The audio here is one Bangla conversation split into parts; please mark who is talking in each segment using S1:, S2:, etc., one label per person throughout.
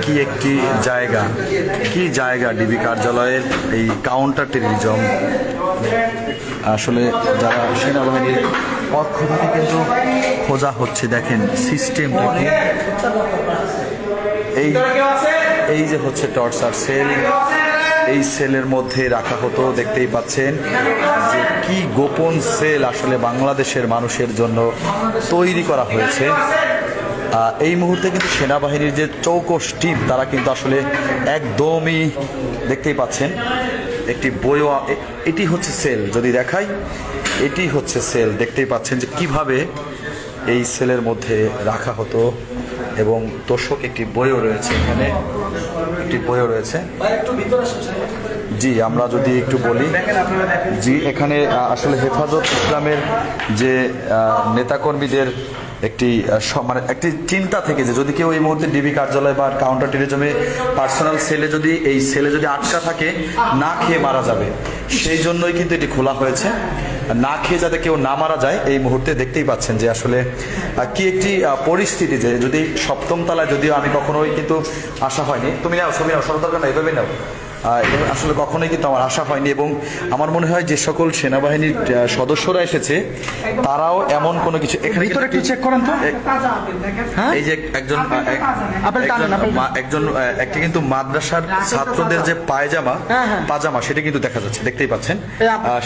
S1: কি একটি জায়গা, কি জায়গা ডিবি কার্যালয়ের এই কাউন্টার টেররিজম। আসলে যারা সেনাবাহিনীর পক্ষ থেকে কিন্তু খোঁজা হচ্ছে, দেখেন সিস্টেমটা কি। এই যে হচ্ছে টর্চার সেল, এই সেলের মধ্যে রাখা হতো। দেখতেই পাচ্ছেন যে কি গোপন সেল আসলে বাংলাদেশের মানুষের জন্য তৈরি করা হয়েছে। এই মুহূর্তে কিন্তু সেনাবাহিনীর যে চৌকস টিম তারা কিন্তু আসলে একদমই দেখতেই পাচ্ছেন একটি বইও, এটি হচ্ছে সেল, যদি দেখাই এটি হচ্ছে সেল। দেখতেই পাচ্ছেন যে কিভাবে এই সেলের মধ্যে রাখা হতো এবং তোষক একটি বইও রয়েছে, এখানে একটি বইও রয়েছে। জি, আমরা যদি একটু বলি, জি এখানে আসলে হেফাজত ইসলামের যে নেতাকর্মীদের একটি মানে একটি চিন্তা থেকে যে যদি কেউ এই মুহূর্তে ডিবি কার্যালয় বা কাউন্টার টেররিজমে পার্সোনাল সেলে যদি এই সেলে যদি আটকা থাকে, না খেয়ে মারা যাবে, সেই জন্যই কিন্তু এটি খোলা হয়েছে। না খেয়ে যাতে কেউ না মারা যায়, এই মুহূর্তে দেখতেই পাচ্ছেন যে আসলে কি একটি পরিস্থিতি। যে যদি সপ্তম তলায়, যদিও আমি কখনোই কিন্তু আশা হয়নি, তুমি নাও ছবি নাও, সরকার দরকার না, এভাবেই নাও, আসলে কখনোই কিন্তু আমার আশা হয়নি। এবং আমার মনে হয় যে সকল সেনাবাহিনীর সদস্যরা এসেছে তারাও এমন কোনো কিছু, এখানে একটু চেক করেন তো, এই যে একজন একটি কিন্তু মাদ্রাসার ছাত্রদের যে পাজামা সেটা কিন্তু দেখা যাচ্ছে, দেখতেই পাচ্ছেন,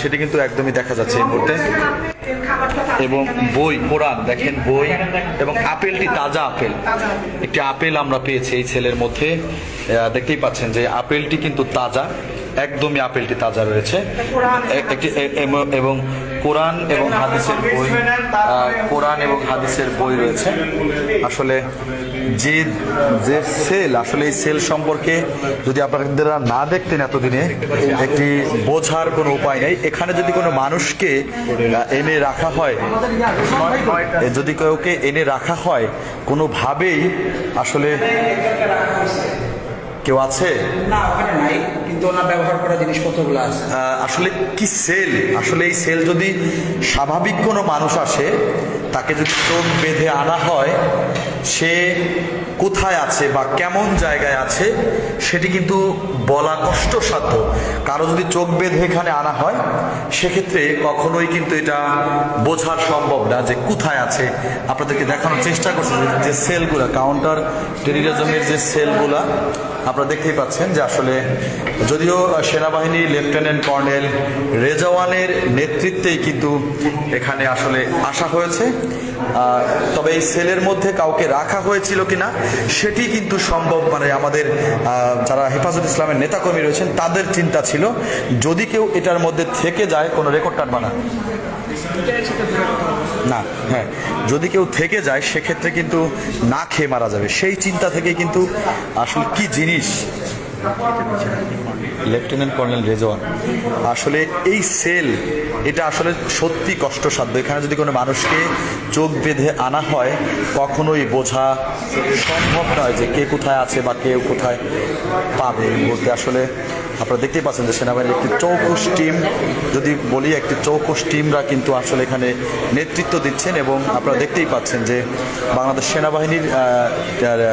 S1: সেটা কিন্তু একদমই দেখা যাচ্ছে এই মুহূর্তে। এবং বই, কোরআন দেখেন, বই এবং আপেলটি তাজা আপেল, একটি আপেল আমরা পেয়েছি এই ছেলের মধ্যে। দেখতেই পাচ্ছেন যে আপেলটি কিন্তু তাজা, একদমই আপেলটি তাজা রয়েছে। একটি এবং কোরআন এবং হাদিসের বই, কোরআন এবং হাদিসের বই রয়েছে। আসলে যে যে সেল, আসলে এই সেল সম্পর্কে যদি আপনারা না দেখতেন এতদিনে, একটি বোঝার কোনো উপায় নেই। এখানে যদি কোনো মানুষকে এনে রাখা হয়, যদি কাউকে এনে রাখা হয় কোনোভাবেই, আসলে কেউ আছে
S2: না, ওখানে নাই, কিন্তু ওনার ব্যবহার করা জিনিসপত্রগুলো আছে।
S1: আসলে কি সেল, আসলে এই সেল যদি স্বাভাবিক কোনো মানুষ আসে, তাকে যদি চোখ বেঁধে আনা হয়, সে কোথায় আছে বা কেমন জায়গায় আছে সেটি কিন্তু বলা কষ্টসাধ্য। কারো যদি চোখ বেঁধে এখানে আনা হয়, সেক্ষেত্রে কখনোই কিন্তু এটা বোঝার সম্ভব না যে কোথায় আছে। আপনাদেরকে দেখানোর চেষ্টা করছি যে সেলগুলা, কাউন্টার টেররিজমের যে সেলগুলা আপনারা দেখতেই পাচ্ছেন যে আসলে যদিও সেনাবাহিনী লেফটেন্যান্ট কর্নেল রেজাওয়ানের নেতৃত্বেই কিন্তু এখানে আসলে আসা হয়েছে, তবে এই সেলের মধ্যে কাউকে রাখা হয়েছিল কিনা সেটি কিন্তু সম্ভব, মানে আমাদের যারা হেফাজত ইসলামের নেতাকর্মী রয়েছেন তাদের চিন্তা ছিল যদি কেউ এটার মধ্যে থেকে যায়, কোনো রেকর্ড টানবা না, না, হ্যাঁ, যদি কেউ থেকে যায় সেক্ষেত্রে কিন্তু না খেয়ে মারা যাবে, সেই চিন্তা থেকে কিন্তু আসলে কি জিনিস লেফটেন্যান্ট কর্নেল রেজওয়ান, আসলে এই সেল এটা আসলে সত্যি কষ্টসাধ্য। এখানে যদি কোনো মানুষকে চোখ বেঁধে আনা হয়, কখনোই বোঝা সম্ভব নয় যে কে কোথায় আছে বা কেউ কোথায় পাবে। এই মুহূর্তে আসলে আপনারা দেখতেই পাচ্ছেন যে সেনাবাহিনীর একটি চৌকস টিম, যদি বলি একটি চৌকস টিমরা কিন্তু আসলে এখানে নেতৃত্ব দিচ্ছেন। এবং আপনারা দেখতেই পাচ্ছেন যে বাংলাদেশ সেনাবাহিনীর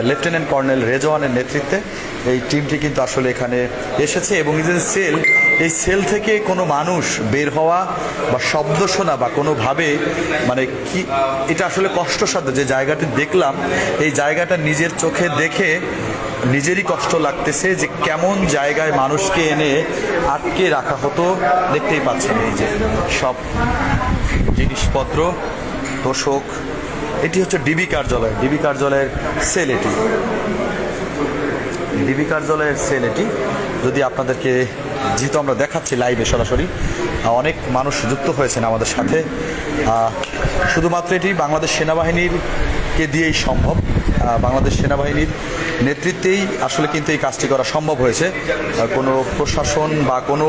S1: লেফটেন্যান্ট কর্নেল রেজওয়ানের নেতৃত্বে এই টিমটি কিন্তু আসলে এখানে এসেছে। এবং এই যে সেল, এই সেল থেকে কোনো মানুষ বের হওয়া বা শব্দ শোনা বা কোনোভাবে, মানে কি এটা আসলে কষ্টসাধ্য। যে জায়গাটি দেখলাম, এই জায়গাটা নিজের চোখে দেখে নিজেরই কষ্ট লাগতেছে যে কেমন জায়গায় মানুষকে এনে আটকে রাখা হতো। দেখতেই পাচ্ছেন এই যে সব জিনিসপত্র, তোষক, এটি হচ্ছে ডিবি কার্যালয়, ডিবি কার্যালয়ের সেল, এটি ডিবি কার্যালয়ের সেল। এটি যদি আপনাদেরকে, যেহেতু আমরা দেখাচ্ছি লাইভে সরাসরি, অনেক মানুষ যুক্ত হয়েছেন আমাদের সাথে, শুধুমাত্র এটি বাংলাদেশ সেনাবাহিনীরকে দিয়েই সম্ভব, বাংলাদেশ সেনাবাহিনীর নেতৃত্বেই আসলে কিন্তু এই কাজটি করা সম্ভব হয়েছে। কোনো প্রশাসন বা কোনো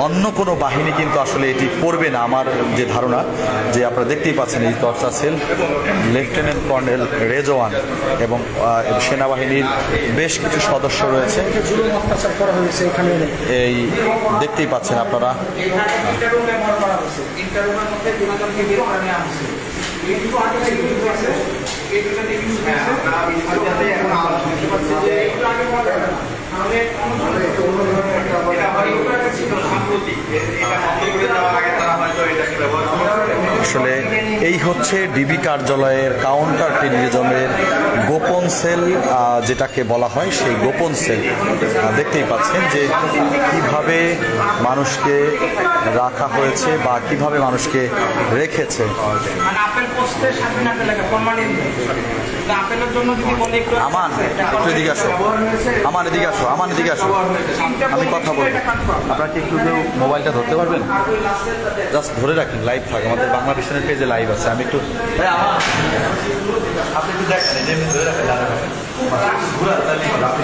S1: অন্য কোনো বাহিনী কিন্তু আসলে এটি করবে না, আমার যে ধারণা। যে আপনারা দেখতেই পাচ্ছেন এই torture sell, lieutenant colonel Rezwan এবং সেনাবাহিনীর বেশ কিছু সদস্য রয়েছে, এই দেখতেই পাচ্ছেন আপনারা। হচ্ছে ডিবি কার্যালয়ের কাউন্টার টেরিজমের গোপন সেল, যেটাকে বলা হয় সেই গোপন সেল। দেখতেই পাচ্ছেন যে কিভাবে মানুষকে রাখা হয়েছে বা কিভাবে মানুষকে রেখেছে।
S3: মানে আপেল পোস্টে স্বাধীন আপেল লেখা প্রমাণিত। আপেলের জন্য যদি বলি একটু
S1: আমান একটু এদিকে আসো, আমান এদিকে আসো, আমান এদিকে আসো, আমি কথা বলবো। আপনারা কি একটু কেউ মোবাইলটা ধরতে পারবেন? জাস্ট ধরে রাখেন, লাইভ থাকে আমাদের বাংলা ভিশনের পেজে লাইভ আছে। আমি একটু আপনি একটু দেখেন, যেমনি ধরে রাখেন, আপনি